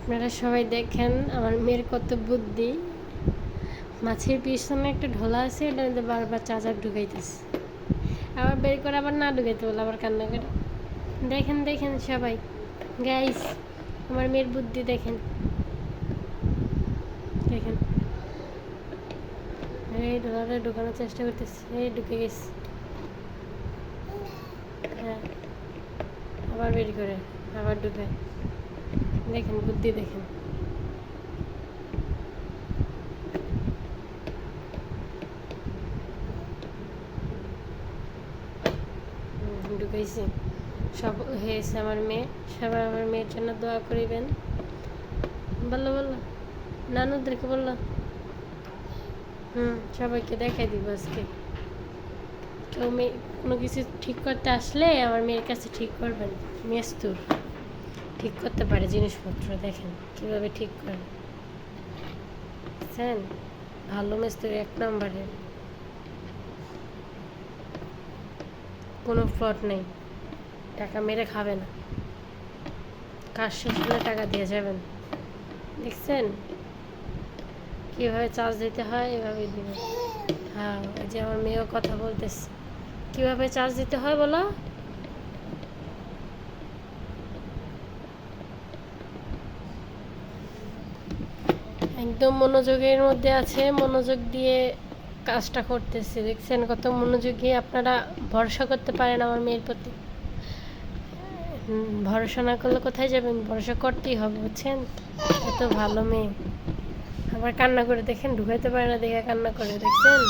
আপনারা সবাই দেখেন আমার মেয়ের কত বুদ্ধি। মাছের পিছনে একটা ঢোলা আছে, এটা মধ্যে বারবার চার্জার ঢুকাইতেছে, আবার বের করে আবার না ঢুকাইতে বলে আবার কান্না করে। দেখেন দেখেন সবাই, গাইস আমার মেয়ের বুদ্ধি দেখেন দেখেন। এই ঢোলাটা ঢুকানোর চেষ্টা করতেছে, এই ঢুকে গেছে। হ্যাঁ, আবার বের করে আবার ঢুকায়। দেখেন বুদ্ধি দেখেন। ঢুকাইছি, সব হয়েছে আমার মেয়ে। সবাই আমার মেয়ের জন্য দোয়া করিবেন। বললো বললো, নানুদেরকে বললো। সবাইকে দেখাই দিব আজকে। কেউ মেয়ে কোনো কিছু ঠিক করতে আসলে আমার মেয়ের কাছে ঠিক করবেন। মেস্তুর ঠিক করতে পারে জিনিসপত্র, দেখেন কীভাবে ঠিক করে। বুঝছেন, ভালো মেস্তুরি, 1 নম্বরের, কোনো ফ্রড নেই। টাকা মেরে খাবে না, কাজ শেষ হলে টাকা দিয়ে যাবেন। দেখছেন কীভাবে চার্জ দিতে হয়, এভাবেই দিবেন। হ্যাঁ, ওই যে আমার মেয়েও কথা বলতেছে, কীভাবে চার্জ দিতে হয় বলো। একদম মনোযোগের মধ্যে আছে, মনোযোগ দিয়ে কাজটা করতেছে। দেখছেন কত মনোযোগী। আপনারা ভরসা করতে পারেন আমার মেয়ের প্রতি। ভরসা না করলে কোথায় যাবেন, ভরসা করতেই হবে, বুঝছেন। এত ভালো মেয়ে। আবার কান্না করে দেখেন, ঢুকাইতে পারে না দেখে কান্না করে, দেখছেন।